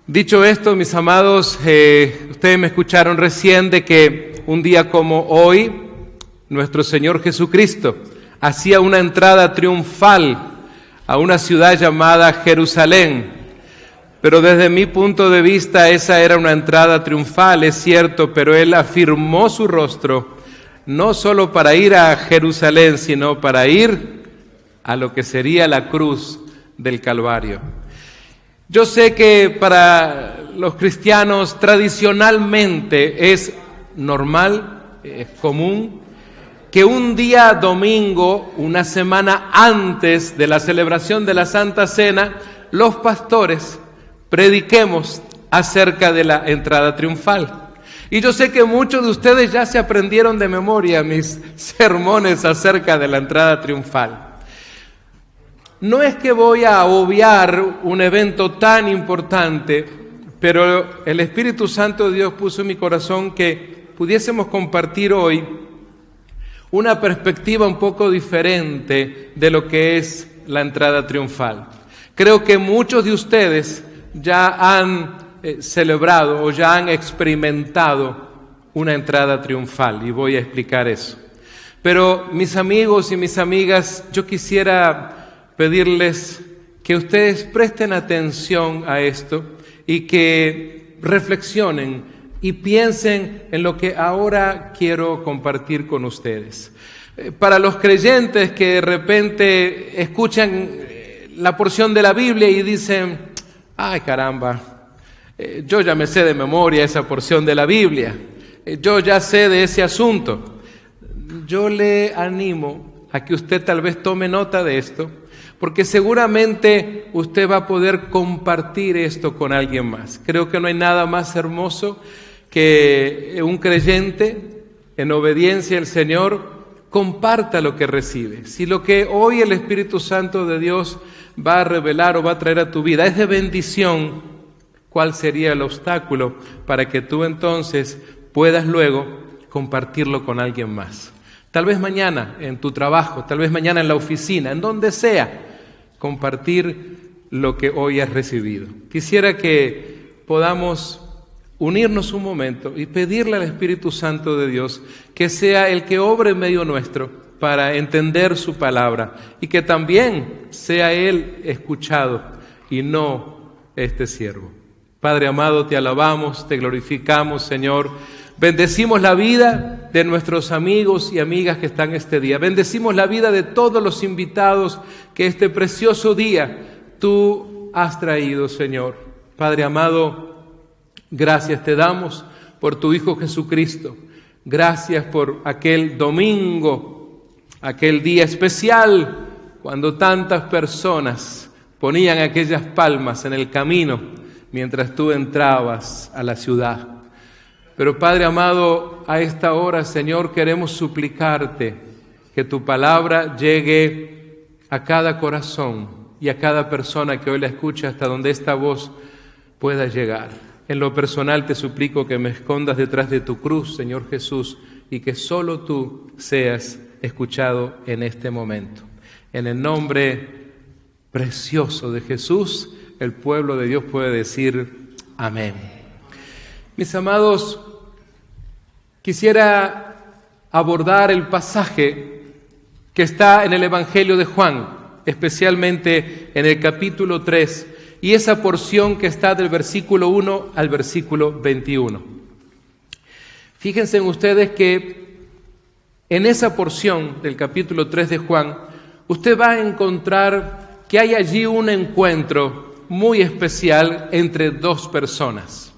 Dicho esto, mis amados, ustedes me escucharon recién de que un día como hoy, nuestro Señor Jesucristo hacía una entrada triunfal a una ciudad llamada Jerusalén. Pero desde mi punto de vista esa era una entrada triunfal, es cierto, pero Él afirmó su rostro no solo para ir a Jerusalén, sino para ir a lo que sería la cruz del Calvario. Yo sé que para los cristianos tradicionalmente es normal, es común, que un día domingo, una semana antes de la celebración de la Santa Cena, los pastores prediquemos acerca de la entrada triunfal. Y yo sé que muchos de ustedes ya se aprendieron de memoria mis sermones acerca de la entrada triunfal. No es que voy a obviar un evento tan importante, pero el Espíritu Santo de Dios puso en mi corazón que pudiésemos compartir hoy una perspectiva un poco diferente de lo que es la entrada triunfal. Creo que muchos de ustedes ya han celebrado o ya han experimentado una entrada triunfal y voy a explicar eso. Pero mis amigos y mis amigas, yo quisiera pedirles que ustedes presten atención a esto y que reflexionen y piensen en lo que ahora quiero compartir con ustedes. Para los creyentes que de repente escuchan la porción de la Biblia y dicen, ay caramba, yo ya me sé de memoria esa porción de la Biblia, yo ya sé de ese asunto. Yo le animo a que usted tal vez tome nota de esto, porque seguramente usted va a poder compartir esto con alguien más. Creo que no hay nada más hermoso que un creyente en obediencia al Señor comparta lo que recibe. Si lo que hoy el Espíritu Santo de Dios va a revelar o va a traer a tu vida es de bendición, ¿cuál sería el obstáculo para que tú entonces puedas luego compartirlo con alguien más? Tal vez mañana en tu trabajo, tal vez mañana en la oficina, en donde sea, compartir lo que hoy has recibido. Quisiera que podamos unirnos un momento y pedirle al Espíritu Santo de Dios que sea el que obre en medio nuestro para entender su palabra y que también sea Él escuchado y no este siervo. Padre amado, te alabamos, te glorificamos, Señor. Bendecimos la vida de nuestros amigos y amigas que están este día. Bendecimos la vida de todos los invitados que este precioso día tú has traído, Señor. Padre amado, gracias te damos por tu Hijo Jesucristo. Gracias por aquel domingo, aquel día especial, cuando tantas personas ponían aquellas palmas en el camino mientras tú entrabas a la ciudad. Pero Padre amado, a esta hora, Señor, queremos suplicarte que tu palabra llegue a cada corazón y a cada persona que hoy la escucha hasta donde esta voz pueda llegar. En lo personal te suplico que me escondas detrás de tu cruz, Señor Jesús, y que solo tú seas escuchado en este momento. En el nombre precioso de Jesús, el pueblo de Dios puede decir amén. Mis amados, quisiera abordar el pasaje que está en el Evangelio de Juan, especialmente en el capítulo 3, y esa porción que está del versículo 1 al versículo 21. Fíjense ustedes que en esa porción del capítulo 3 de Juan, usted va a encontrar que hay allí un encuentro muy especial entre dos personas.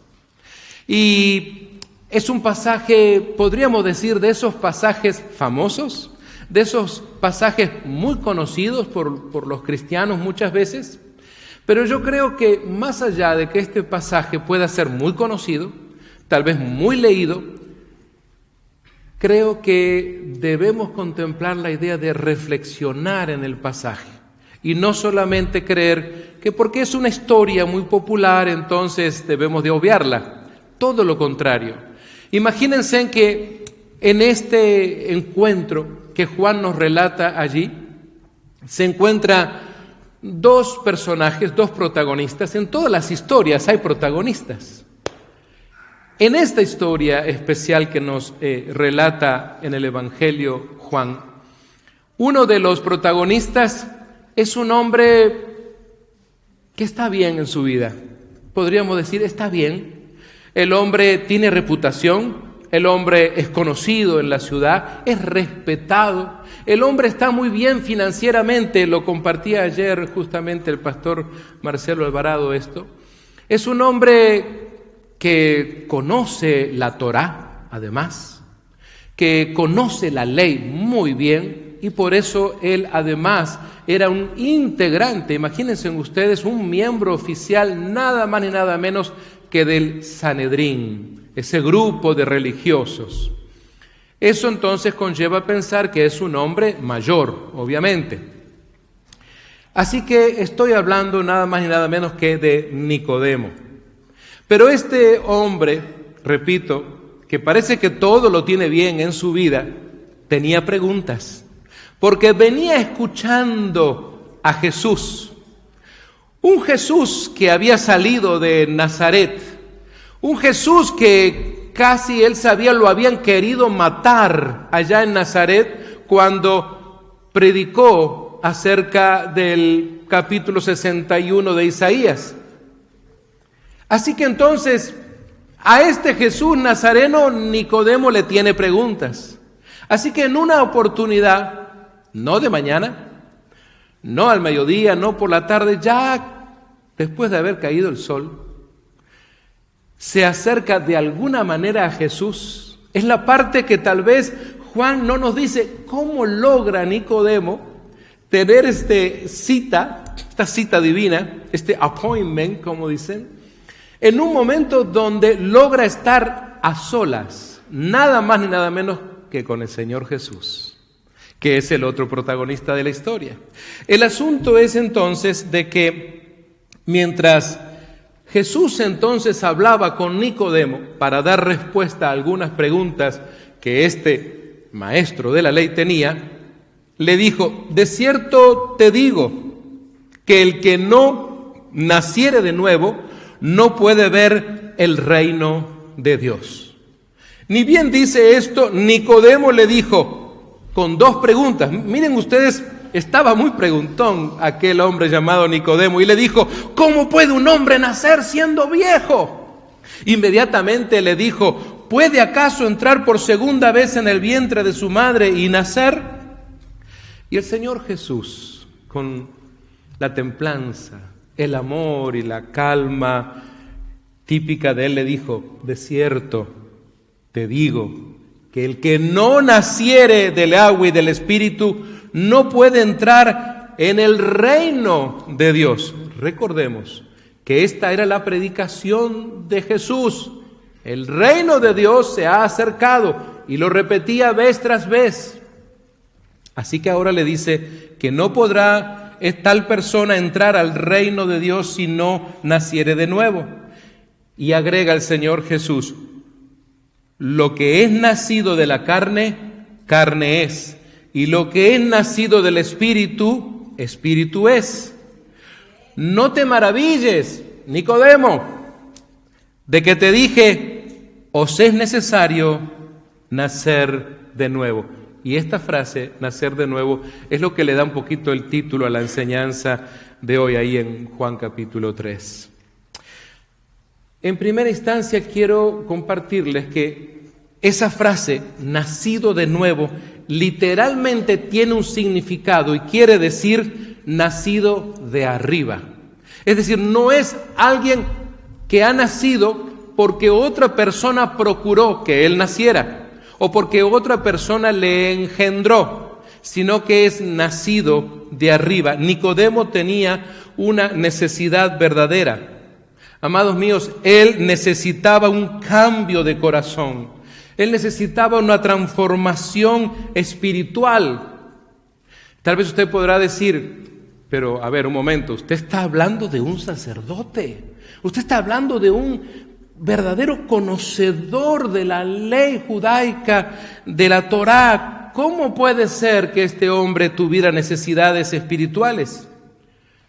Y es un pasaje, podríamos decir, de esos pasajes famosos, de esos pasajes muy conocidos por los cristianos muchas veces, pero yo creo que más allá de que este pasaje pueda ser muy conocido, tal vez muy leído, creo que debemos contemplar la idea de reflexionar en el pasaje y no solamente creer que porque es una historia muy popular entonces debemos de obviarla. Todo lo contrario. Imagínense en que en este encuentro que Juan nos relata allí, se encuentra dos personajes, dos protagonistas. En todas las historias hay protagonistas. En esta historia especial que nos relata en el Evangelio Juan, uno de los protagonistas es un hombre que está bien en su vida. Podríamos decir, está bien. El hombre tiene reputación, el hombre es conocido en la ciudad, es respetado. El hombre está muy bien financieramente, lo compartía ayer justamente el pastor Marcelo Alvarado esto. Es un hombre que conoce la Torá, además, que conoce la ley muy bien, y por eso él además era un integrante, imagínense ustedes, un miembro oficial nada más ni nada menos que del Sanedrín, ese grupo de religiosos. Eso entonces conlleva pensar que es un hombre mayor, obviamente. Así que estoy hablando nada más ni nada menos que de Nicodemo. Pero este hombre, repito, que parece que todo lo tiene bien en su vida, tenía preguntas, porque venía escuchando a Jesús, un Jesús que había salido de Nazaret, un Jesús que casi él sabía lo habían querido matar allá en Nazaret cuando predicó acerca del capítulo 61 de Isaías. Así que entonces a este Jesús nazareno Nicodemo le tiene preguntas. Así que en una oportunidad, no de mañana, no al mediodía, no por la tarde, ya después de haber caído el sol, se acerca de alguna manera a Jesús. Es la parte que tal vez Juan no nos dice cómo logra Nicodemo tener esta cita divina, este appointment, como dicen, en un momento donde logra estar a solas, nada más ni nada menos que con el Señor Jesús, que es el otro protagonista de la historia. El asunto es entonces de que mientras Jesús entonces hablaba con Nicodemo para dar respuesta a algunas preguntas que este maestro de la ley tenía, le dijo: de cierto te digo que el que no naciere de nuevo no puede ver el reino de Dios. Ni bien dice esto, Nicodemo le dijo con dos preguntas. Miren ustedes, estaba muy preguntón aquel hombre llamado Nicodemo y le dijo: ¿cómo puede un hombre nacer siendo viejo? Inmediatamente le dijo: ¿puede acaso entrar por segunda vez en el vientre de su madre y nacer? Y el Señor Jesús, con la templanza, el amor y la calma típica de él, le dijo: de cierto te digo que el que no naciere del agua y del Espíritu no puede entrar en el reino de Dios. Recordemos que esta era la predicación de Jesús. El reino de Dios se ha acercado, y lo repetía vez tras vez. Así que ahora le dice que no podrá tal persona entrar al reino de Dios si no naciere de nuevo. Y agrega el Señor Jesús: lo que es nacido de la carne, carne es, y lo que es nacido del Espíritu, Espíritu es. No te maravilles, Nicodemo, de que te dije: os es necesario nacer de nuevo. Y esta frase, nacer de nuevo, es lo que le da un poquito el título a la enseñanza de hoy ahí en Juan capítulo 3. En primera instancia quiero compartirles que esa frase, nacido de nuevo, literalmente tiene un significado y quiere decir nacido de arriba. Es decir, no es alguien que ha nacido porque otra persona procuró que él naciera o porque otra persona le engendró, sino que es nacido de arriba. Nicodemo tenía una necesidad verdadera. Amados míos, él necesitaba un cambio de corazón. Él necesitaba una transformación espiritual. Tal vez usted podrá decir: pero a ver, un momento, usted está hablando de un sacerdote, usted está hablando de un verdadero conocedor de la ley judaica, de la Torá. ¿Cómo puede ser que este hombre tuviera necesidades espirituales?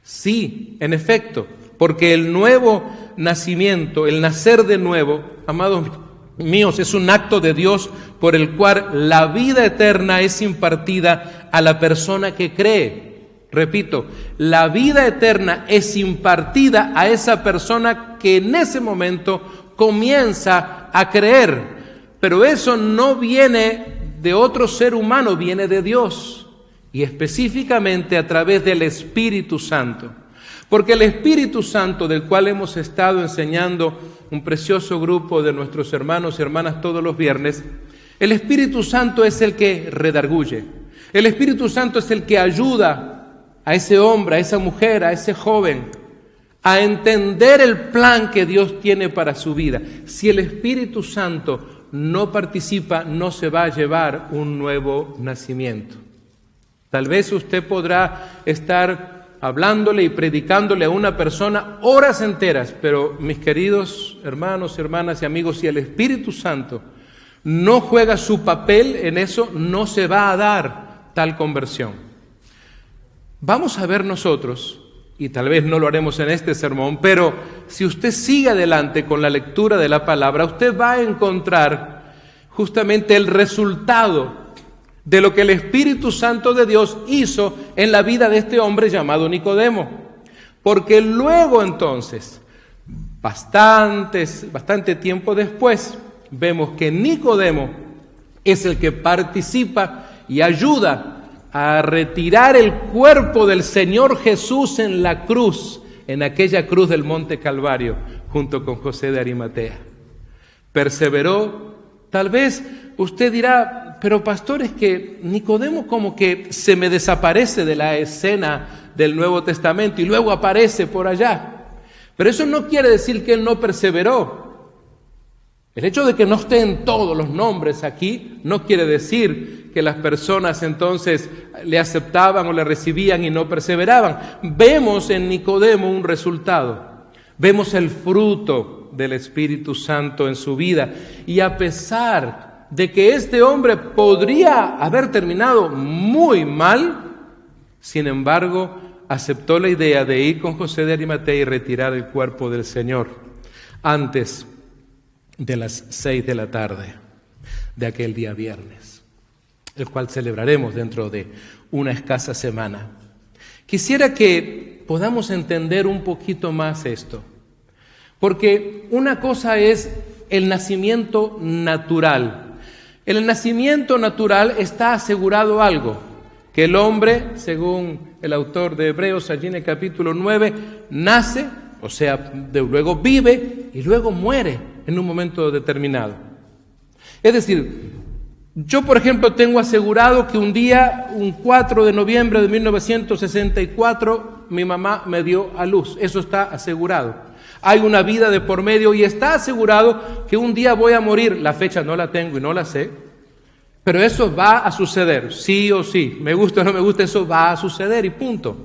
Sí, en efecto, porque el nuevo nacimiento, el nacer de nuevo, amados míos, es un acto de Dios por el cual la vida eterna es impartida a la persona que cree. Repito, la vida eterna es impartida a esa persona que en ese momento comienza a creer. Pero eso no viene de otro ser humano, viene de Dios, y específicamente a través del Espíritu Santo. Porque el Espíritu Santo, del cual hemos estado enseñando un precioso grupo de nuestros hermanos y hermanas todos los viernes, el Espíritu Santo es el que redarguye. El Espíritu Santo es el que ayuda a ese hombre, a esa mujer, a ese joven, a entender el plan que Dios tiene para su vida. Si el Espíritu Santo no participa, no se va a llevar un nuevo nacimiento. Tal vez usted podrá estar hablándole y predicándole a una persona horas enteras, pero mis queridos hermanos, hermanas y amigos, si el Espíritu Santo no juega su papel en eso, no se va a dar tal conversión. Vamos a ver nosotros, y tal vez no lo haremos en este sermón, pero si usted sigue adelante con la lectura de la palabra, usted va a encontrar justamente el resultado de lo que el Espíritu Santo de Dios hizo en la vida de este hombre llamado Nicodemo. Porque luego entonces, bastante tiempo después, vemos que Nicodemo es el que participa y ayuda a retirar el cuerpo del Señor Jesús en la cruz, en aquella cruz del Monte Calvario, junto con José de Arimatea. Perseveró. Tal vez usted dirá, pero pastor, es que Nicodemo como que se me desaparece de la escena del Nuevo Testamento y luego aparece por allá. Pero eso no quiere decir que él no perseveró. El hecho de que no estén todos los nombres aquí no quiere decir que las personas entonces le aceptaban o le recibían y no perseveraban. Vemos en Nicodemo un resultado. Vemos el fruto del Espíritu Santo en su vida. Y a pesar de que este hombre podría haber terminado muy mal, sin embargo, aceptó la idea de ir con José de Arimatea y retirar el cuerpo del Señor antes de las 6 de la tarde de aquel día viernes, el cual celebraremos dentro de una escasa semana. Quisiera que podamos entender un poquito más esto, porque una cosa es el nacimiento natural. En el nacimiento natural está asegurado algo, que el hombre, según el autor de Hebreos, allí en el capítulo 9, nace, o sea, luego vive y luego muere en un momento determinado. Es decir, yo por ejemplo tengo asegurado que un día, un 4 de noviembre de 1964, mi mamá me dio a luz. Eso está asegurado. Hay una vida de por medio y está asegurado que un día voy a morir. La fecha no la tengo y no la sé, pero eso va a suceder, sí o sí. Me gusta o no me gusta, eso va a suceder y punto.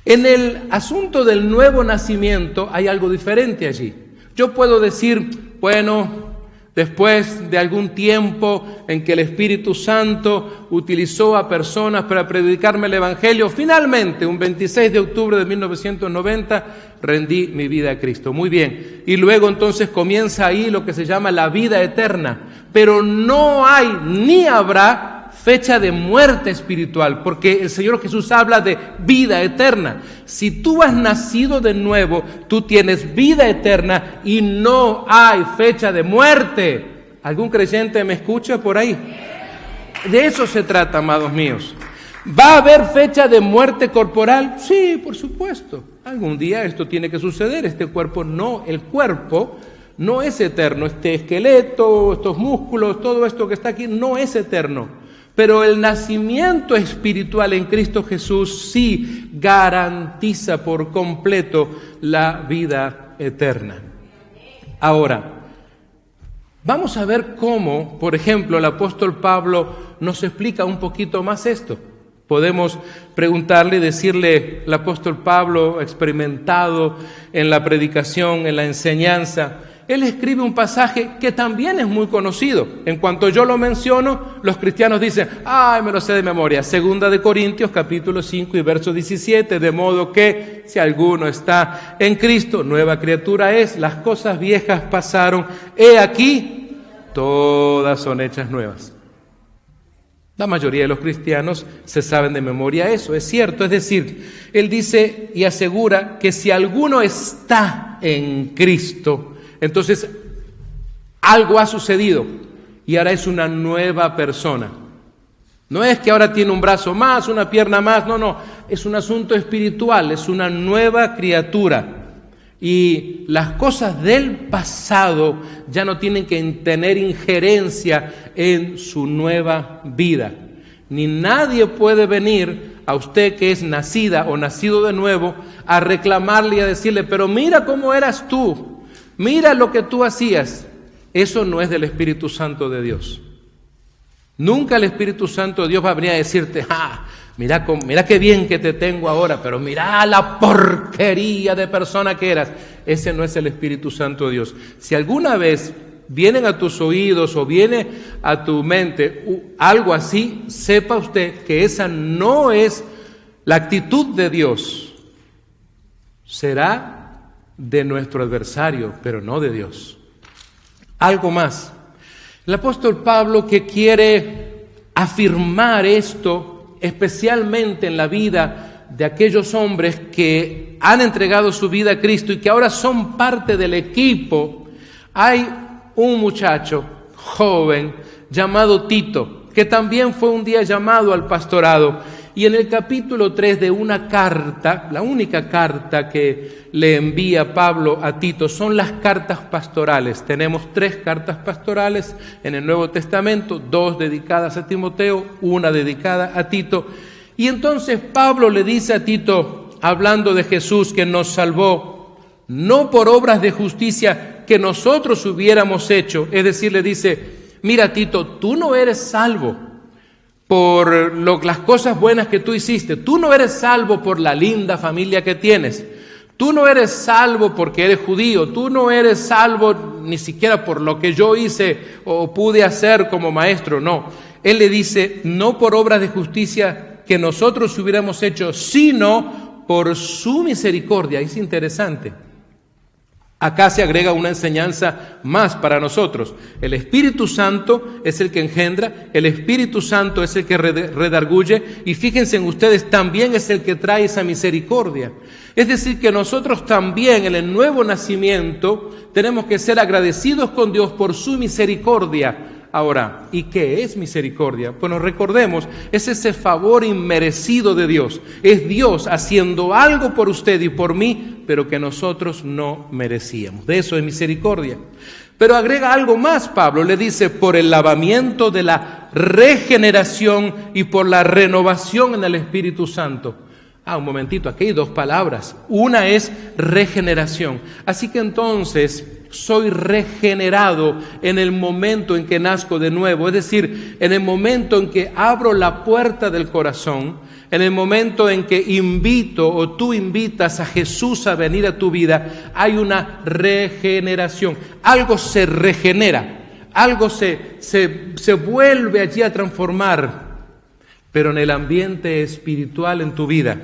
En el asunto del nuevo nacimiento hay algo diferente allí. Yo puedo decir, bueno, después de algún tiempo en que el Espíritu Santo utilizó a personas para predicarme el Evangelio, finalmente, un 26 de octubre de 1990, rendí mi vida a Cristo. Muy bien. Y luego entonces comienza ahí lo que se llama la vida eterna. Pero no hay ni habrá fecha de muerte espiritual, porque el Señor Jesús habla de vida eterna. Si tú has nacido de nuevo, tú tienes vida eterna y no hay fecha de muerte. ¿Algún creyente me escucha por ahí? De eso se trata, amados míos. ¿Va a haber fecha de muerte corporal? Sí, por supuesto. Algún día esto tiene que suceder. Este cuerpo no, el cuerpo no es eterno. Este esqueleto, estos músculos, todo esto que está aquí no es eterno. Pero el nacimiento espiritual en Cristo Jesús sí garantiza por completo la vida eterna. Ahora, vamos a ver cómo, por ejemplo, el apóstol Pablo nos explica un poquito más esto. Podemos preguntarle y decirle, el apóstol Pablo, experimentado en la predicación, en la enseñanza, él escribe un pasaje que también es muy conocido. En cuanto yo lo menciono, los cristianos dicen, ¡ay, me lo sé de memoria! 2 Corintios, capítulo 5 y verso 17, de modo que si alguno está en Cristo, nueva criatura es, las cosas viejas pasaron, he aquí, todas son hechas nuevas. La mayoría de los cristianos se saben de memoria eso, es cierto. Es decir, él dice y asegura que si alguno está en Cristo, entonces algo ha sucedido y ahora es una nueva persona. No es que ahora tiene un brazo más, una pierna más, no, es un asunto espiritual, es una nueva criatura. Y las cosas del pasado ya no tienen que tener injerencia en su nueva vida. Ni nadie puede venir a usted que es nacida o nacido de nuevo a reclamarle y a decirle, pero mira cómo eras tú, mira lo que tú hacías. Eso no es del Espíritu Santo de Dios. Nunca el Espíritu Santo de Dios va a venir a decirte, mira qué bien que te tengo ahora, pero mira la porquería de persona que eras. Ese no es el Espíritu Santo de Dios. Si alguna vez vienen a tus oídos o viene a tu mente algo así, sepa usted que esa no es la actitud de Dios. Será de nuestro adversario, pero no de Dios. Algo más. El apóstol Pablo, que quiere afirmar esto, especialmente en la vida de aquellos hombres que han entregado su vida a Cristo y que ahora son parte del equipo. Hay un muchacho joven llamado Tito, que también fue un día llamado al pastorado, y en el capítulo 3 de una carta, la única carta que le envía Pablo a Tito son las cartas pastorales. Tenemos 3 cartas pastorales en el Nuevo Testamento, 2 dedicadas a Timoteo, 1 dedicada a Tito. Y entonces Pablo le dice a Tito, hablando de Jesús que nos salvó, no por obras de justicia que nosotros hubiéramos hecho, es decir, le dice, mira Tito, tú no eres salvo por las cosas buenas que tú hiciste, tú no eres salvo por la linda familia que tienes, tú no eres salvo porque eres judío, tú no eres salvo ni siquiera por lo que yo hice o pude hacer como maestro, no. Él le dice, no por obras de justicia que nosotros hubiéramos hecho, sino por su misericordia. Es interesante. Acá se agrega una enseñanza más para nosotros. El Espíritu Santo es el que engendra, el Espíritu Santo es el que redarguye, y fíjense en ustedes, también es el que trae esa misericordia. Es decir, que nosotros también en el nuevo nacimiento tenemos que ser agradecidos con Dios por su misericordia. Ahora, ¿y qué es misericordia? Bueno, recordemos, es ese favor inmerecido de Dios. Es Dios haciendo algo por usted y por mí, pero que nosotros no merecíamos. De eso es misericordia. Pero agrega algo más Pablo, le dice, por el lavamiento de la regeneración y por la renovación en el Espíritu Santo. Un momentito, aquí hay 2 palabras. Una es regeneración. Así que entonces soy regenerado en el momento en que nazco de nuevo, es decir, en el momento en que abro la puerta del corazón, en el momento en que invito o tú invitas a Jesús a venir a tu vida, hay una regeneración. Algo se regenera, algo se vuelve allí a transformar. Pero en el ambiente espiritual en tu vida,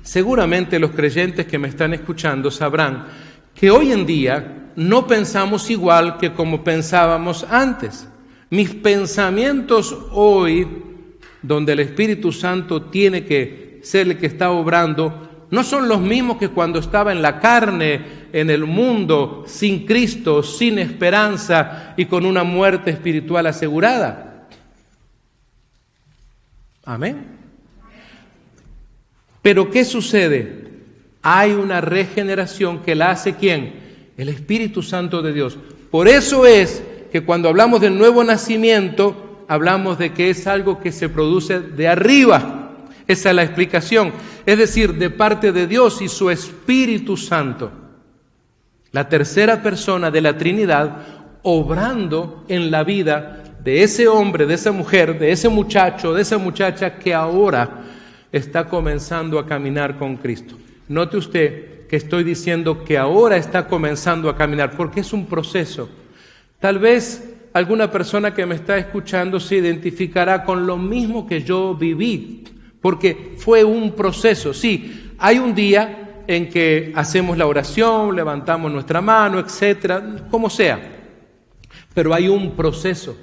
seguramente los creyentes que me están escuchando sabrán que hoy en día no pensamos igual que como pensábamos antes. Mis pensamientos hoy, donde el Espíritu Santo tiene que ser el que está obrando, no son los mismos que cuando estaba en la carne, en el mundo, sin Cristo, sin esperanza y con una muerte espiritual asegurada. Amén. Pero ¿qué sucede? Hay una regeneración que la hace ¿quién? El Espíritu Santo de Dios. Por eso es que cuando hablamos del nuevo nacimiento, hablamos de que es algo que se produce de arriba. Esa es la explicación. Es decir, de parte de Dios y su Espíritu Santo. La tercera persona de la Trinidad obrando en la vida de ese hombre, de esa mujer, de ese muchacho, de esa muchacha que ahora está comenzando a caminar con Cristo. Note usted que estoy diciendo que ahora está comenzando a caminar? Porque es un proceso. Tal vez alguna persona que me está escuchando se identificará con lo mismo que yo viví, porque fue un proceso. Sí, hay un día en que hacemos la oración, levantamos nuestra mano, etcétera, como sea, pero hay un proceso.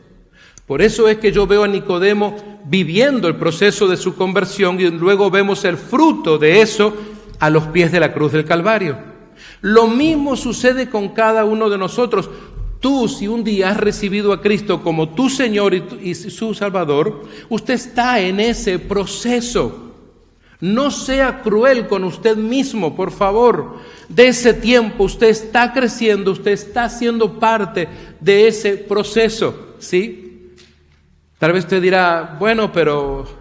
Por eso es que yo veo a Nicodemo viviendo el proceso de su conversión y luego vemos el fruto de eso a los pies de la cruz del Calvario. Lo mismo sucede con cada uno de nosotros. Tú, si un día has recibido a Cristo como tu Señor y su Salvador, usted está en ese proceso. No sea cruel con usted mismo, por favor. De ese tiempo usted está creciendo, usted está siendo parte de ese proceso, ¿sí? Tal vez usted dirá, bueno, pero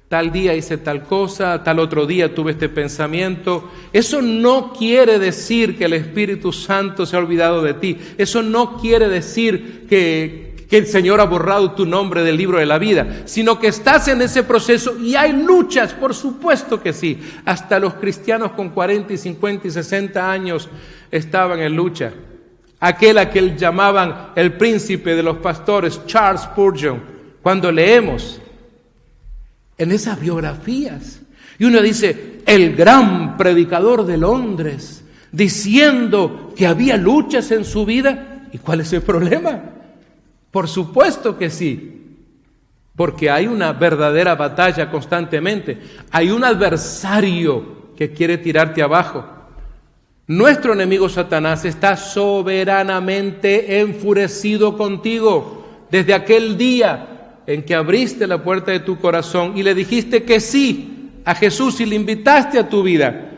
tal día hice tal cosa, tal otro día tuve este pensamiento. Eso no quiere decir que el Espíritu Santo se ha olvidado de ti. Eso no quiere decir que el Señor ha borrado tu nombre del libro de la vida, sino que estás en ese proceso y hay luchas, por supuesto que sí. Hasta los cristianos con 40 y 50 y 60 años estaban en lucha. Aquel a que llamaban el príncipe de los pastores, Charles Spurgeon, cuando leemos en esas biografías, y uno dice, el gran predicador de Londres, diciendo que había luchas en su vida, ¿y cuál es el problema? Por supuesto que sí, porque hay una verdadera batalla constantemente, hay un adversario que quiere tirarte abajo. Nuestro enemigo Satanás está soberanamente enfurecido contigo desde aquel día en que abriste la puerta de tu corazón y le dijiste que sí a Jesús y le invitaste a tu vida.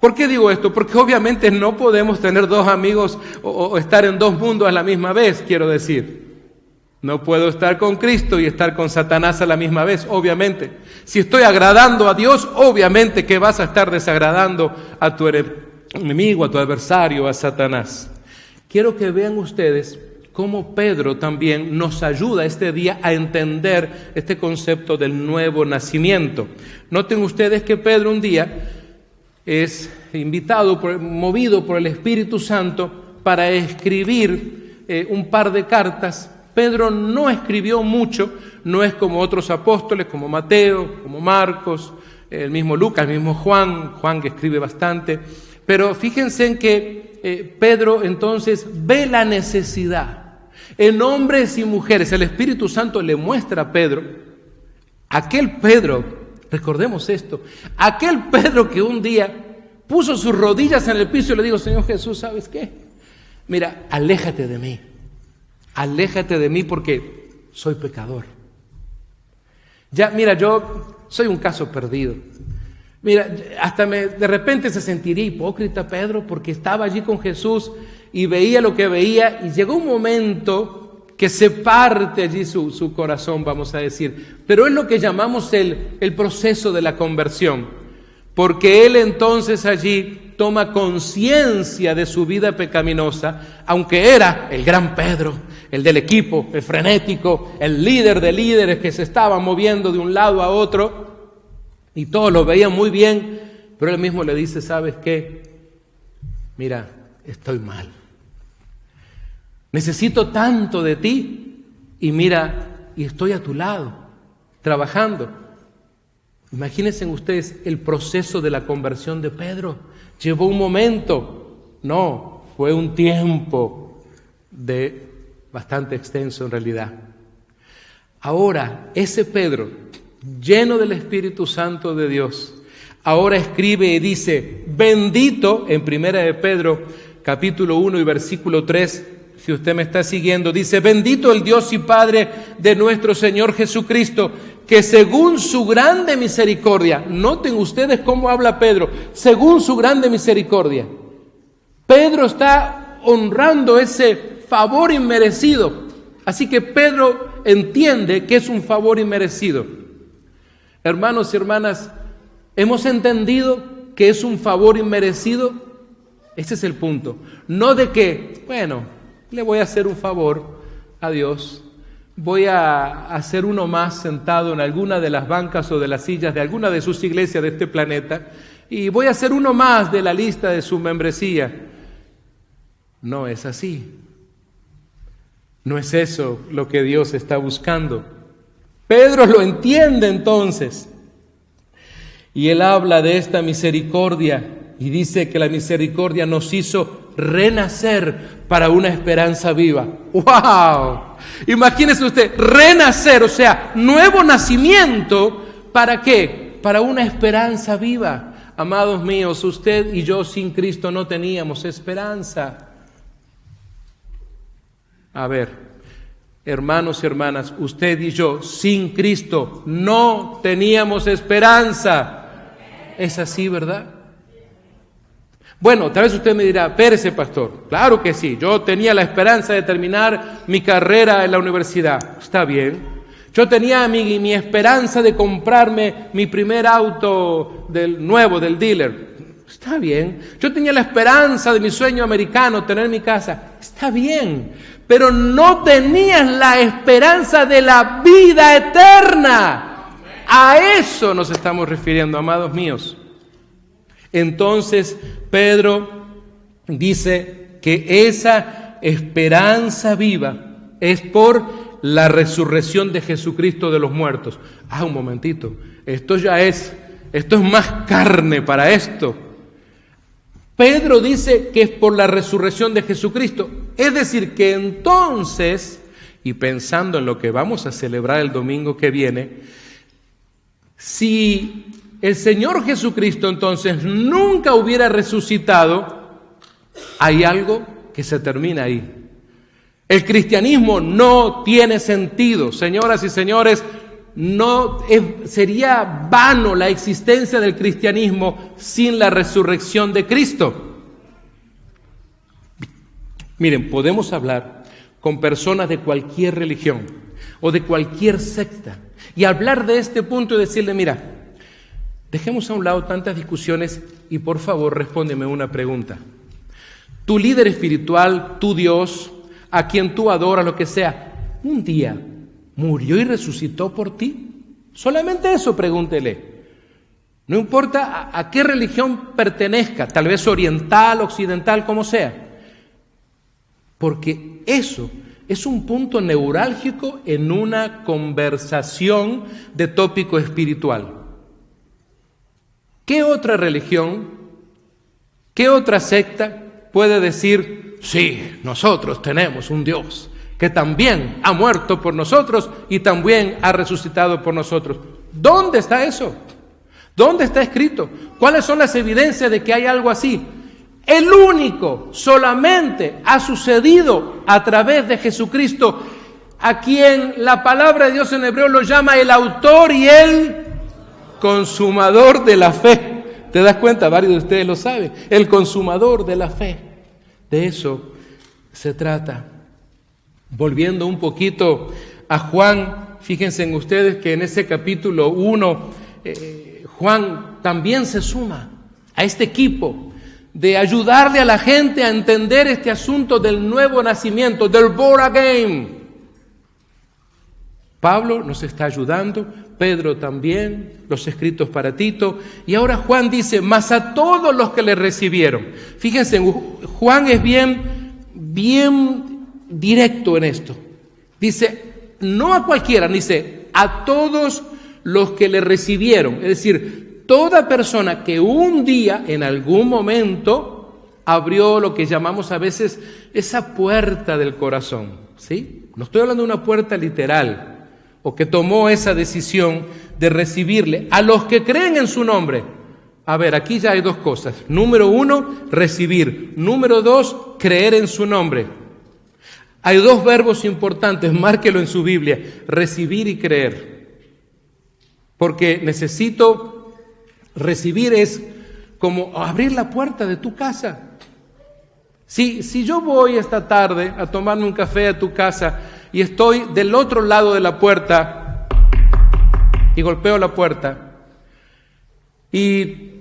¿Por qué digo esto? Porque obviamente no podemos tener dos amigos o estar en dos mundos a la misma vez, quiero decir. No puedo estar con Cristo y estar con Satanás a la misma vez, obviamente. Si estoy agradando a Dios, obviamente que vas a estar desagradando a tu enemigo, a tu adversario, a Satanás. Quiero que vean ustedes cómo Pedro también nos ayuda este día a entender este concepto del nuevo nacimiento. Noten ustedes que Pedro un día es invitado, movido por el Espíritu Santo para escribir un par de cartas. Pedro no escribió mucho, no es como otros apóstoles, como Mateo, como Marcos, el mismo Lucas, el mismo Juan que escribe bastante. Pero fíjense en que Pedro entonces ve la necesidad. En hombres y mujeres, el Espíritu Santo le muestra a Pedro, aquel Pedro, recordemos esto, aquel Pedro que un día puso sus rodillas en el piso y le dijo, Señor Jesús, ¿sabes qué? Mira, aléjate de mí porque soy pecador. Ya, mira, yo soy un caso perdido. Mira, hasta de repente se sentiría hipócrita Pedro porque estaba allí con Jesús y veía lo que veía y llegó un momento que se parte allí su corazón, vamos a decir. Pero es lo que llamamos el proceso de la conversión, porque él entonces allí toma conciencia de su vida pecaminosa, aunque era el gran Pedro, el del equipo, el frenético, el líder de líderes que se estaba moviendo de un lado a otro, y todos lo veían muy bien, pero él mismo le dice, ¿sabes qué? Mira, estoy mal. Necesito tanto de ti y mira, y estoy a tu lado, trabajando. Imagínense ustedes el proceso de la conversión de Pedro. ¿Llevó un momento? No, fue un tiempo bastante extenso en realidad. Ahora, ese Pedro, lleno del Espíritu Santo de Dios, ahora escribe y dice, bendito, en primera de Pedro, capítulo 1 y versículo 3, si usted me está siguiendo, dice, bendito el Dios y Padre de nuestro Señor Jesucristo, que según su grande misericordia, noten ustedes cómo habla Pedro, según su grande misericordia. Pedro está honrando ese favor inmerecido. Así que Pedro entiende que es un favor inmerecido. Hermanos y hermanas, ¿hemos entendido que es un favor inmerecido? Ese es el punto. No de que, bueno, le voy a hacer un favor a Dios, voy a hacer uno más sentado en alguna de las bancas o de las sillas de alguna de sus iglesias de este planeta, y voy a ser uno más de la lista de su membresía. No es así. No es eso lo que Dios está buscando. Pedro lo entiende entonces. Y él habla de esta misericordia y dice que la misericordia nos hizo renacer para una esperanza viva. ¡Wow! Imagínese usted, renacer, o sea, nuevo nacimiento, ¿para qué? Para una esperanza viva. Amados míos, usted y yo sin Cristo no teníamos esperanza. A ver, hermanos y hermanas, usted y yo sin Cristo no teníamos esperanza. ¿Es así, verdad? Bueno, tal vez usted me dirá, espérese, pastor. Claro que sí, yo tenía la esperanza de terminar mi carrera en la universidad. Está bien. Yo tenía mi esperanza de comprarme mi primer auto del dealer. Está bien. Yo tenía la esperanza de mi sueño americano, tener mi casa. Está bien. Pero no tenías la esperanza de la vida eterna. A eso nos estamos refiriendo, amados míos. Entonces, Pedro dice que esa esperanza viva es por la resurrección de Jesucristo de los muertos. Un momentito, esto es más carne para esto. Pedro dice que es por la resurrección de Jesucristo. Es decir, que entonces, y pensando en lo que vamos a celebrar el domingo que viene, si el Señor Jesucristo entonces nunca hubiera resucitado, hay algo que se termina ahí. El cristianismo no tiene sentido, señoras y señores. Sería vano la existencia del cristianismo sin la resurrección de Cristo. Miren, podemos hablar con personas de cualquier religión o de cualquier secta y hablar de este punto y decirle, mira, dejemos a un lado tantas discusiones y por favor respóndeme una pregunta. Tu líder espiritual, tu Dios, a quien tú adoras, lo que sea, un día murió y resucitó por ti. Solamente eso pregúntele. No importa a qué religión pertenezca, tal vez oriental, occidental, como sea. Porque eso es un punto neurálgico en una conversación de tópico espiritual. ¿Qué otra religión, qué otra secta puede decir, sí, nosotros tenemos un Dios que también ha muerto por nosotros y también ha resucitado por nosotros? ¿Dónde está eso? ¿Dónde está escrito? ¿Cuáles son las evidencias de que hay algo así? El único solamente ha sucedido a través de Jesucristo, a quien la palabra de Dios en hebreo lo llama el autor y el consumador de la fe. ¿Te das cuenta? Varios de ustedes lo saben. El consumador de la fe. De eso se trata. Volviendo un poquito a Juan, fíjense en ustedes que en ese capítulo 1, Juan también se suma a este equipo de ayudarle a la gente a entender este asunto del nuevo nacimiento, del born again. Pablo nos está ayudando, Pedro también, los escritos para Tito, y ahora Juan dice, mas a todos los que le recibieron. Fíjense, Juan es bien directo en esto. Dice, no a cualquiera, dice, a todos los que le recibieron. Es decir, toda persona que un día, en algún momento, abrió lo que llamamos a veces esa puerta del corazón, ¿sí? No estoy hablando de una puerta literal, o que tomó esa decisión de recibirle a los que creen en su nombre. A ver, aquí ya hay dos cosas. Número 1, recibir. Número 2, creer en su nombre. Hay dos verbos importantes, márquelo en su Biblia, recibir y creer. Porque recibir es como abrir la puerta de tu casa. Si yo voy esta tarde a tomarme un café a tu casa y estoy del otro lado de la puerta y golpeo la puerta y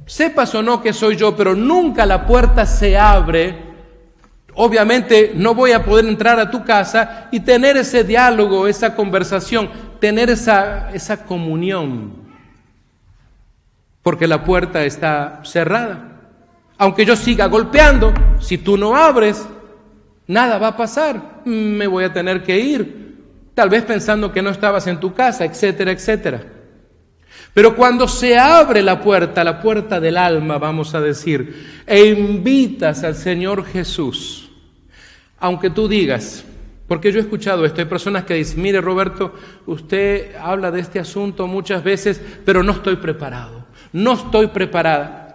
sepas o no que soy yo, pero nunca la puerta se abre, obviamente no voy a poder entrar a tu casa y tener ese diálogo, esa conversación, tener esa comunión. porque la puerta está cerrada. Aunque yo siga golpeando, si tú no abres, nada va a pasar. Me voy a tener que ir, tal vez pensando que no estabas en tu casa, etcétera, etcétera. Pero cuando se abre la puerta del alma, vamos a decir, e invitas al Señor Jesús, aunque tú digas, porque yo he escuchado esto, hay personas que dicen, mire Roberto, usted habla de este asunto muchas veces, pero no estoy preparado, no estoy preparada.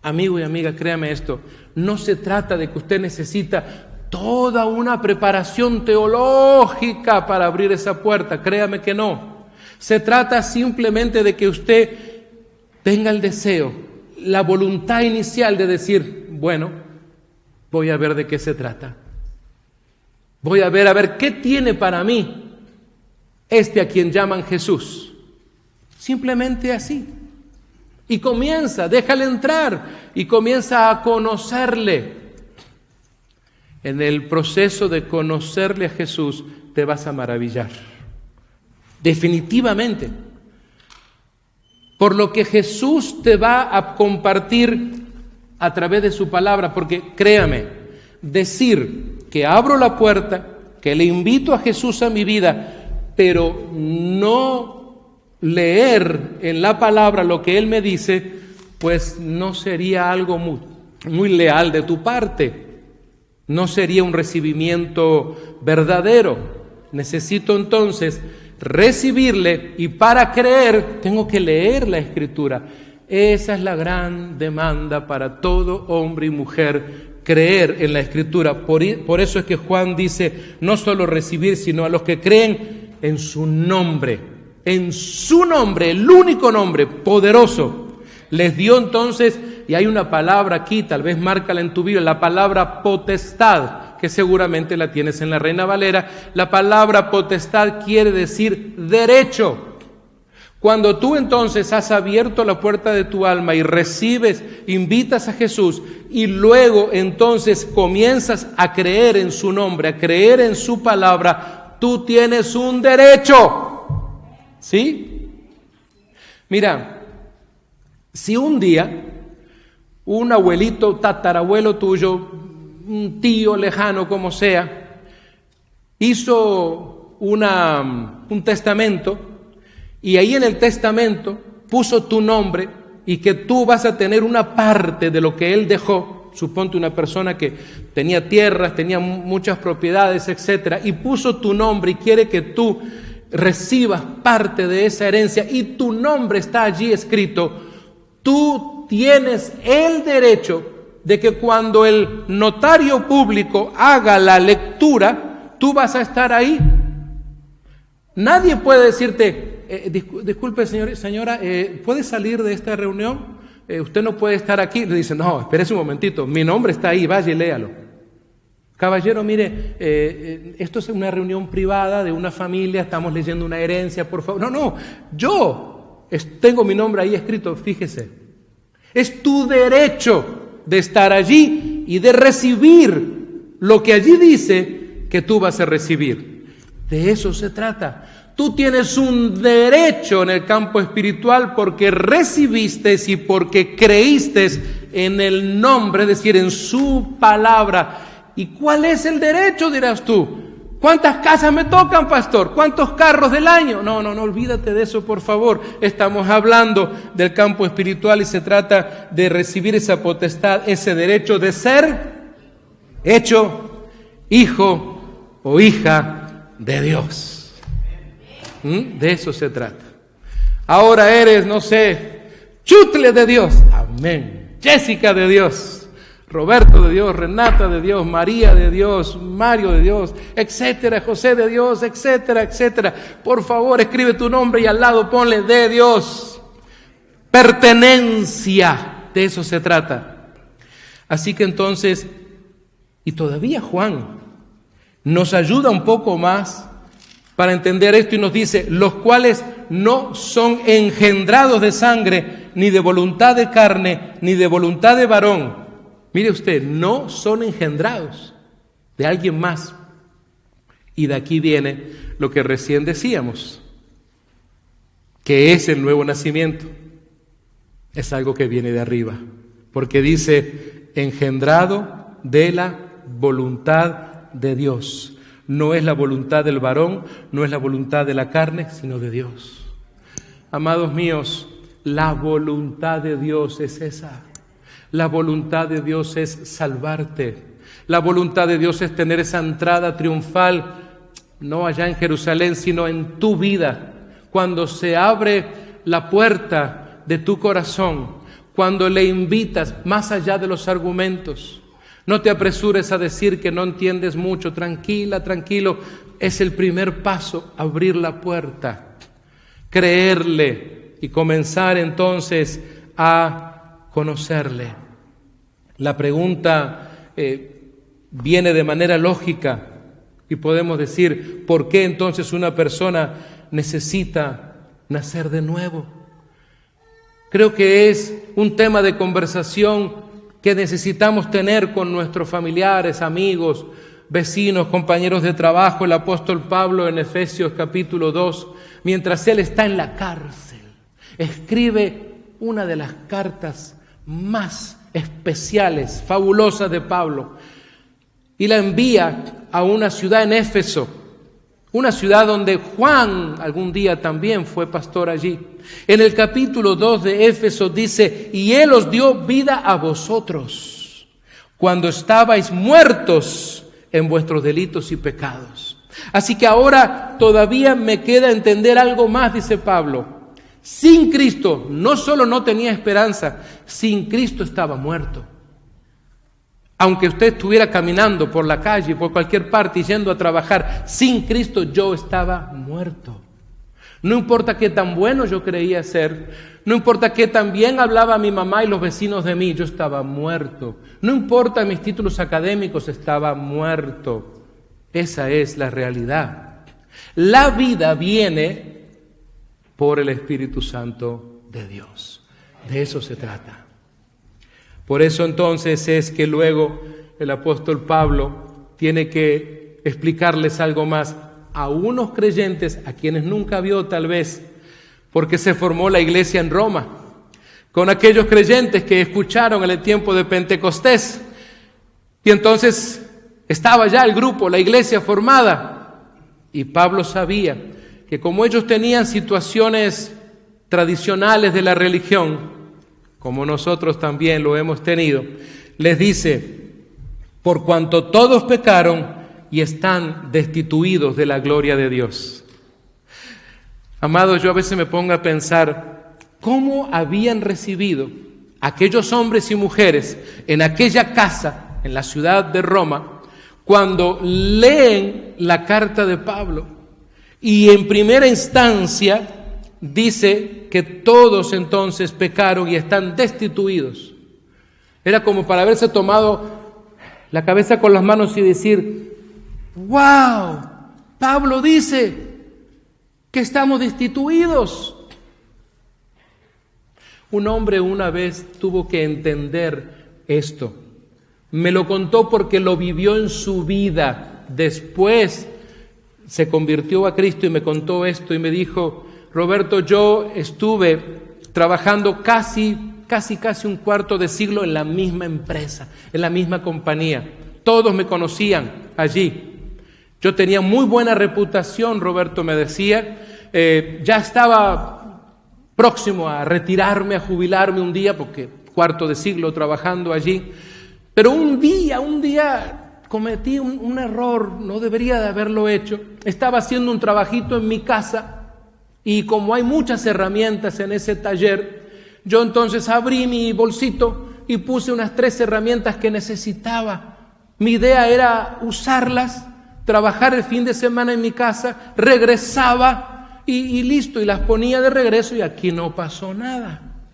Amigo y amiga, créame esto, no se trata de que usted necesita toda una preparación teológica para abrir esa puerta, créame que no. Se trata simplemente de que usted tenga el deseo, la voluntad inicial de decir, bueno, voy a ver de qué se trata. Voy a ver qué tiene para mí este a quien llaman Jesús. Simplemente así. Y comienza, déjale entrar y comienza a conocerle. En el proceso de conocerle a Jesús te vas a maravillar. Definitivamente. Por lo que Jesús te va a compartir a través de su palabra, porque créame, decir que abro la puerta, que le invito a Jesús a mi vida, pero no leer en la palabra lo que Él me dice, pues no sería algo muy leal de tu parte. No sería un recibimiento verdadero. Necesito entonces recibirle y para creer tengo que leer la Escritura. Esa es la gran demanda para todo hombre y mujer, creer en la Escritura. Por eso es que Juan dice, no solo recibir, sino a los que creen en su nombre, el único nombre poderoso. Les dio entonces, y hay una palabra aquí, tal vez márcala en tu Biblia, la palabra potestad, que seguramente la tienes en la Reina Valera. La palabra potestad quiere decir derecho. Cuando tú entonces has abierto la puerta de tu alma y recibes, invitas a Jesús y luego entonces comienzas a creer en su nombre, a creer en su palabra, tú tienes un derecho. ¿Sí? Mira, si un día un abuelito, tatarabuelo tuyo, un tío lejano, como sea, hizo un testamento y ahí en el testamento puso tu nombre y que tú vas a tener una parte de lo que él dejó, suponte una persona que tenía tierras, tenía muchas propiedades, etcétera, y puso tu nombre y quiere que tú recibas parte de esa herencia y tu nombre está allí escrito, tú tienes el derecho de que cuando el notario público haga la lectura, tú vas a estar ahí. Nadie puede decirte, disculpe señora, ¿puede salir de esta reunión? Usted no puede estar aquí. Le dice, no, espérese un momentito, mi nombre está ahí, vaya y léalo. Caballero, mire, esto es una reunión privada de una familia, estamos leyendo una herencia, por favor. No, yo tengo mi nombre ahí escrito, fíjese. Es tu derecho de estar allí y de recibir lo que allí dice que tú vas a recibir. De eso se trata. Tú tienes un derecho en el campo espiritual porque recibiste y porque creíste en el nombre, es decir, en su palabra. ¿Y cuál es el derecho, dirás tú? ¿Cuántas casas me tocan, pastor? ¿Cuántos carros del año? No, olvídate de eso, por favor. Estamos hablando del campo espiritual y se trata de recibir esa potestad, ese derecho de ser hecho hijo o hija de Dios. De eso se trata. Ahora eres, no sé, Chutle de Dios. Amén. Jessica de Dios. Roberto de Dios, Renata de Dios, María de Dios, Mario de Dios, etcétera, José de Dios, etcétera, etcétera. Por favor, escribe tu nombre y al lado ponle de Dios. Pertenencia, de eso se trata. Así que entonces, y todavía Juan nos ayuda un poco más para entender esto y nos dice, los cuales no son engendrados de sangre, ni de voluntad de carne, ni de voluntad de varón. Mire usted, no son engendrados de alguien más. Y de aquí viene lo que recién decíamos, que es el nuevo nacimiento. es algo que viene de arriba, porque dice, engendrado de la voluntad de Dios. No es la voluntad del varón, no es la voluntad de la carne, sino de Dios. Amados míos, la voluntad de Dios es esa. La voluntad de Dios es salvarte. La voluntad de Dios es tener esa entrada triunfal, no allá en Jerusalén, sino en tu vida. Cuando se abre la puerta de tu corazón, cuando le invitas más allá de los argumentos. No te apresures a decir que no entiendes mucho. Tranquila, tranquilo. Es el primer paso, abrir la puerta, creerle y comenzar entonces a conocerle. La pregunta viene de manera lógica y podemos decir, ¿por qué entonces una persona necesita nacer de nuevo? Creo que es un tema de conversación que necesitamos tener con nuestros familiares, amigos, vecinos, compañeros de trabajo. El apóstol Pablo en Efesios capítulo 2, mientras él está en la cárcel, escribe una de las cartas más especiales, fabulosas de Pablo, y la envía a una ciudad en Éfeso, una ciudad donde Juan algún día también fue pastor allí. En el capítulo 2 de Éfeso dice, y Él os dio vida a vosotros, cuando estabais muertos en vuestros delitos y pecados. Así que ahora todavía me queda entender algo más, dice Pablo. Sin Cristo, no solo no tenía esperanza, sin Cristo estaba muerto. Aunque usted estuviera caminando por la calle, por cualquier parte y yendo a trabajar, sin Cristo yo estaba muerto. No importa qué tan bueno yo creía ser, no importa qué tan bien hablaba mi mamá y los vecinos de mí, yo estaba muerto. No importa mis títulos académicos, estaba muerto. Esa es la realidad. La vida viene por el Espíritu Santo de Dios. De eso se trata. Por eso entonces es que luego el apóstol Pablo tiene que explicarles algo más a unos creyentes a quienes nunca vio tal vez, porque se formó la iglesia en Roma, con aquellos creyentes que escucharon en el tiempo de Pentecostés. Y entonces estaba ya el grupo, la iglesia formada, y Pablo sabía que como ellos tenían situaciones tradicionales de la religión, como nosotros también lo hemos tenido, les dice, por cuanto todos pecaron y están destituidos de la gloria de Dios. Amados, yo a veces me pongo a pensar cómo habían recibido aquellos hombres y mujeres en aquella casa, en la ciudad de Roma, cuando leen la carta de Pablo y en primera instancia dice que todos entonces pecaron y están destituidos. Era como para haberse tomado la cabeza con las manos y decir, ¡wow! Pablo dice que estamos destituidos. Un hombre una vez tuvo que entender esto. Me lo contó porque lo vivió en su vida. Después se convirtió a Cristo y me contó esto y me dijo, Roberto, yo estuve trabajando casi un cuarto de siglo en la misma empresa, en la misma compañía. Todos me conocían allí. Yo tenía muy buena reputación, Roberto me decía. Ya estaba próximo a retirarme, a jubilarme un día, porque cuarto de siglo trabajando allí. Pero un día cometí un error, no debería de haberlo hecho. Estaba haciendo un trabajito en mi casa. Y como hay muchas herramientas en ese taller, yo entonces abrí mi bolsito y puse unas 3 herramientas que necesitaba. Mi idea era usarlas, trabajar el fin de semana en mi casa, regresaba y listo, y las ponía de regreso y aquí no pasó nada.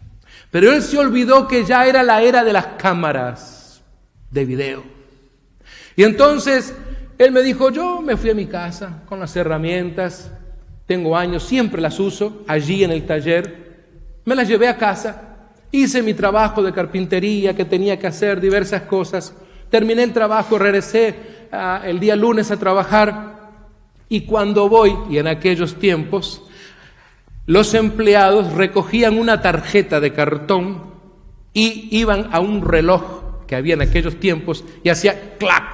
Pero él se olvidó que ya era la era de las cámaras de video. Y entonces él me dijo, yo me fui a mi casa con las herramientas. Tengo años, siempre las uso allí en el taller. Me las llevé a casa, hice mi trabajo de carpintería que tenía que hacer, diversas cosas. Terminé el trabajo, regresé el día lunes a trabajar y cuando voy, y en aquellos tiempos, los empleados recogían una tarjeta de cartón y iban a un reloj que había en aquellos tiempos y hacía clac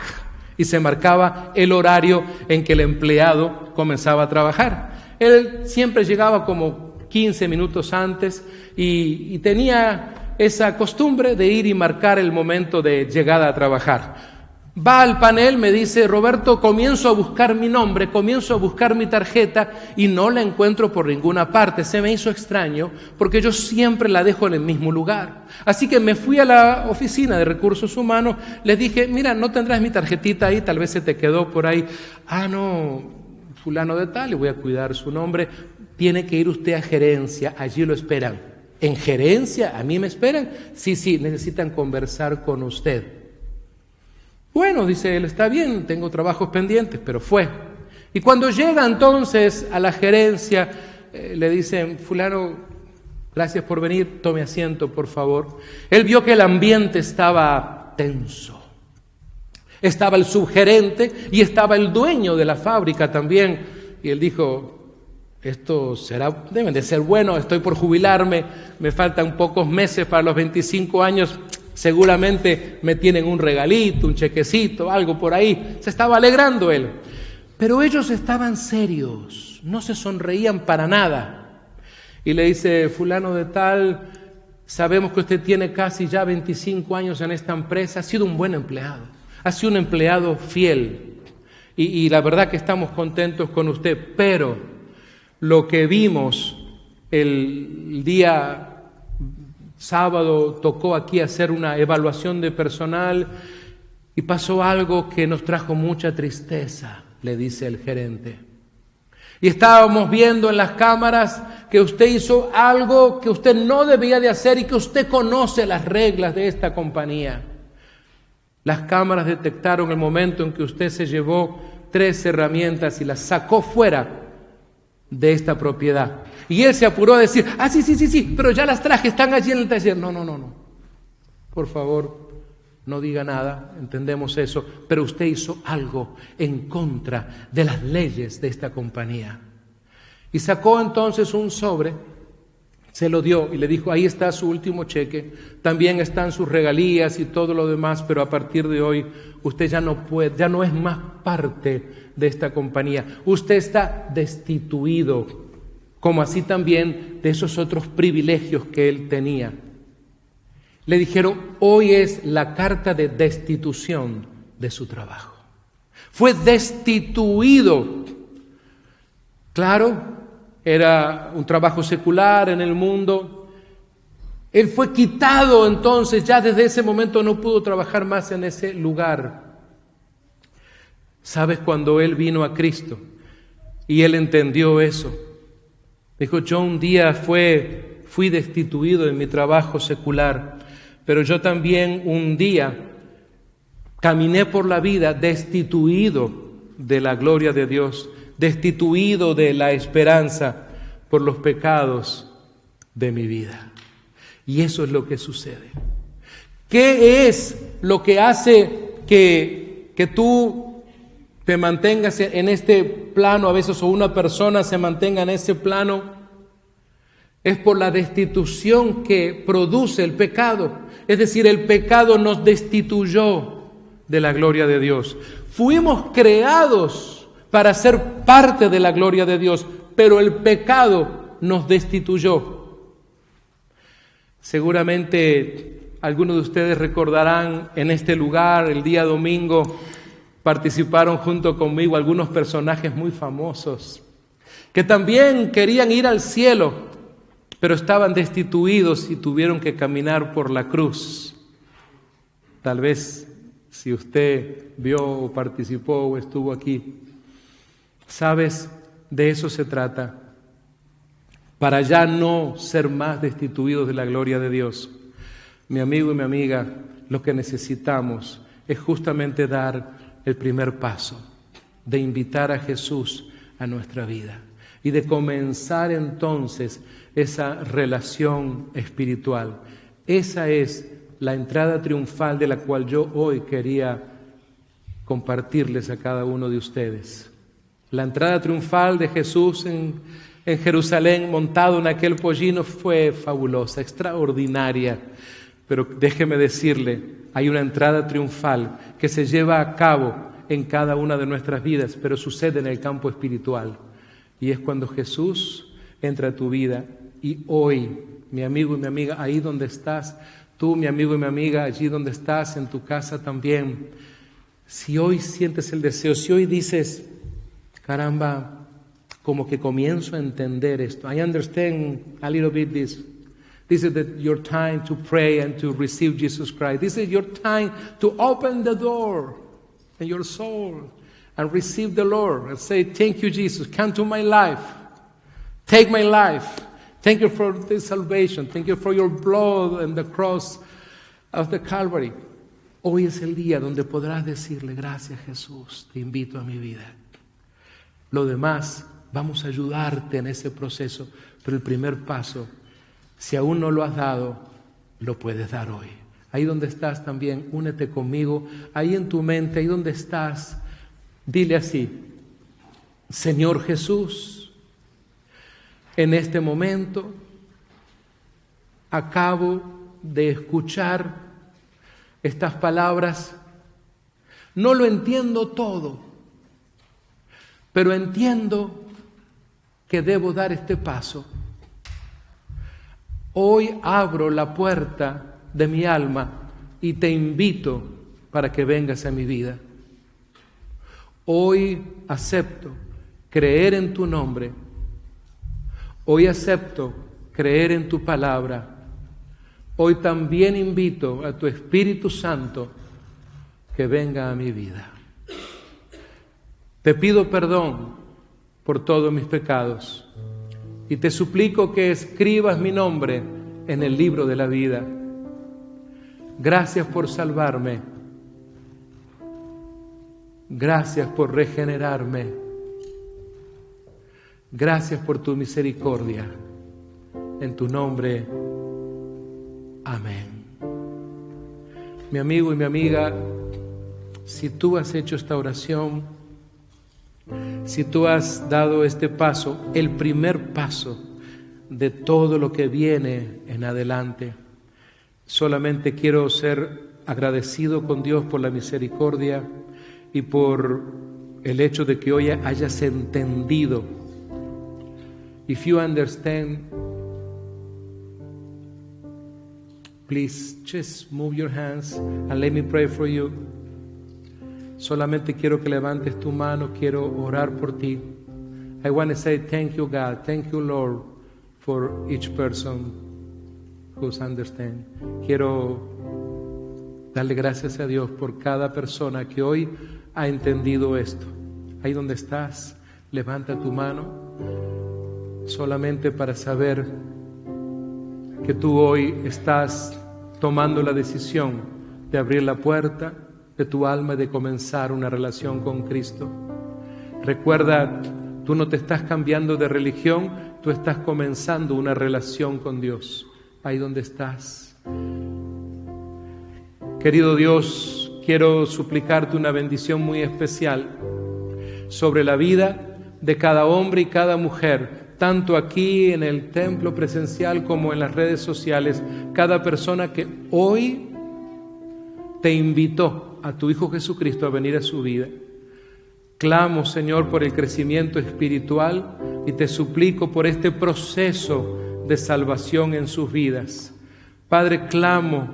y se marcaba el horario en que el empleado comenzaba a trabajar. Él siempre llegaba como 15 minutos antes y tenía esa costumbre de ir y marcar el momento de llegada a trabajar. Va al panel, me dice: Roberto, comienzo a buscar mi nombre, comienzo a buscar mi tarjeta y no la encuentro por ninguna parte. Se me hizo extraño porque yo siempre la dejo en el mismo lugar. Así que me fui a la oficina de recursos humanos, les dije: mira, ¿no tendrás mi tarjetita ahí? Tal vez se te quedó por ahí. Ah, no, fulano de tal, le voy a cuidar su nombre. Tiene que ir usted a gerencia, allí lo esperan. ¿En gerencia? ¿A mí me esperan? Sí, necesitan conversar con usted. Bueno, dice él, está bien, tengo trabajos pendientes, pero fue. Y cuando llega entonces a la gerencia, le dicen: fulano, gracias por venir, tome asiento, por favor. Él vio que el ambiente estaba tenso. Estaba el subgerente y estaba el dueño de la fábrica también. Y él dijo: esto deben de ser bueno, estoy por jubilarme, me faltan pocos meses para los 25 años. Seguramente me tienen un regalito, un chequecito, algo por ahí. Se estaba alegrando él. Pero ellos estaban serios, no se sonreían para nada. Y le dice: fulano de tal, sabemos que usted tiene casi ya 25 años en esta empresa, ha sido un buen empleado, ha sido un empleado fiel. Y la verdad que estamos contentos con usted, pero lo que vimos el día sábado, tocó aquí hacer una evaluación de personal y pasó algo que nos trajo mucha tristeza, le dice el gerente. Y estábamos viendo en las cámaras que usted hizo algo que usted no debía de hacer y que usted conoce las reglas de esta compañía. Las cámaras detectaron el momento en que usted se llevó 3 herramientas y las sacó fuera de esta propiedad. Y él se apuró a decir: sí, pero ya las traje, están allí en el taller. No. Por favor, no diga nada, entendemos eso, pero usted hizo algo en contra de las leyes de esta compañía. Y sacó entonces un sobre, se lo dio y le dijo: ahí está su último cheque, también están sus regalías y todo lo demás, pero a partir de hoy usted ya no es más parte de esta compañía. Usted está destituido, como así también de esos otros privilegios que él tenía. Le dijeron: hoy es la carta de destitución de su trabajo. Fue destituido. Claro, era un trabajo secular en el mundo. Él fue quitado entonces, ya desde ese momento no pudo trabajar más en ese lugar. ¿Sabes? Cuando él vino a Cristo y él entendió eso, dijo: yo un día fui destituido de mi trabajo secular, pero yo también un día caminé por la vida destituido de la gloria de Dios, destituido de la esperanza por los pecados de mi vida. Y eso es lo que sucede. ¿Qué es lo que hace que tú te mantengas en este plano a veces, o una persona se mantenga en ese plano? Es por la destitución que produce el pecado. Es decir, el pecado nos destituyó de la gloria de Dios. Fuimos creados para ser parte de la gloria de Dios, pero el pecado nos destituyó. Seguramente algunos de ustedes recordarán en este lugar, el día domingo, participaron junto conmigo algunos personajes muy famosos que también querían ir al cielo, pero estaban destituidos y tuvieron que caminar por la cruz. Tal vez si usted vio o participó o estuvo aquí, sabes, de eso se trata. Para ya no ser más destituidos de la gloria de Dios, mi amigo y mi amiga, lo que necesitamos es justamente dar el primer paso, de invitar a Jesús a nuestra vida y de comenzar entonces esa relación espiritual. Esa es la entrada triunfal de la cual yo hoy quería compartirles a cada uno de ustedes. La entrada triunfal de Jesús en en Jerusalén montado en aquel pollino fue fabulosa, extraordinaria. Pero déjeme decirle, hay una entrada triunfal que se lleva a cabo en cada una de nuestras vidas, pero sucede en el campo espiritual. Y es cuando Jesús entra a tu vida. Y hoy, mi amigo y mi amiga, ahí donde estás, tú, mi amigo y mi amiga, allí donde estás, en tu casa también, si hoy sientes el deseo, si hoy dices, caramba, como que comienzo a entender esto. I understand a little bit this. This is your time to pray and to receive Jesus Christ. This is your time to open the door in your soul and receive the Lord and say, thank you, Jesus. Come to my life. Take my life. Thank you for this salvation. Thank you for your blood and the cross of the Calvary. Hoy es el día donde podrás decirle, gracias, Jesús, te invito a mi vida. Lo demás, vamos a ayudarte en ese proceso, pero el primer paso, si aún no lo has dado, lo puedes dar hoy. Ahí donde estás también, únete conmigo. Ahí en tu mente, ahí donde estás, dile así, Señor Jesús, en este momento acabo de escuchar estas palabras. No lo entiendo todo, pero entiendo que debo dar este paso. Hoy abro la puerta de mi alma y te invito para que vengas a mi vida. Hoy acepto creer en tu nombre. Hoy acepto creer en tu palabra. Hoy también invito a tu Espíritu Santo que venga a mi vida. Te pido perdón por todos mis pecados. Y te suplico que escribas mi nombre en el libro de la vida. Gracias por salvarme. Gracias por regenerarme. Gracias por tu misericordia. En tu nombre, amén. Mi amigo y mi amiga, si tú has hecho esta oración, si tú has dado este paso, el primer paso de todo lo que viene en adelante, solamente quiero ser agradecido con Dios por la misericordia y por el hecho de que hoy hayas entendido. If you understand, please just move your hands and let me pray for you. Solamente quiero que levantes tu mano, quiero orar por ti. I want to say thank you, God. Thank you, Lord, for each person who's understand. Quiero darle gracias a Dios por cada persona que hoy ha entendido esto. Ahí donde estás, levanta tu mano, solamente para saber que tú hoy estás tomando la decisión de abrir la puerta de tu alma y de comenzar una relación con Cristo. Recuerda, tú no te estás cambiando de religión, tú estás comenzando una relación con Dios. Ahí donde estás. Querido Dios, quiero suplicarte una bendición muy especial sobre la vida de cada hombre y cada mujer, tanto aquí en el templo presencial como en las redes sociales, cada persona que hoy te invitó a tu Hijo Jesucristo a venir a su vida. Clamo, Señor, por el crecimiento espiritual y te suplico por este proceso de salvación en sus vidas. Padre, clamo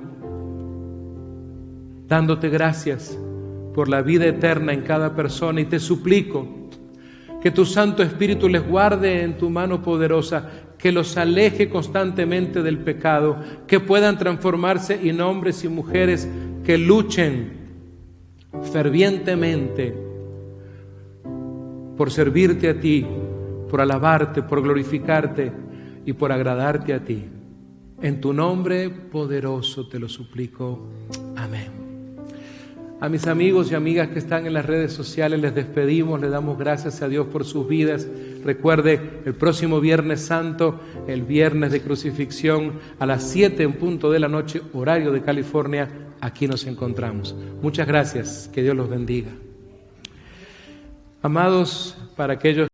dándote gracias por la vida eterna en cada persona y te suplico que tu Santo Espíritu les guarde en tu mano poderosa, que los aleje constantemente del pecado, que puedan transformarse en hombres y mujeres que luchen fervientemente por servirte a ti, por alabarte, por glorificarte y por agradarte a ti. En tu nombre poderoso te lo suplico. Amén. A mis amigos y amigas que están en las redes sociales les despedimos, les damos gracias a Dios por sus vidas. Recuerde, el próximo Viernes Santo, el viernes de crucifixión, a las 7 en punto de la noche, horario de California, aquí nos encontramos. Muchas gracias, que Dios los bendiga. Amados, para aquellos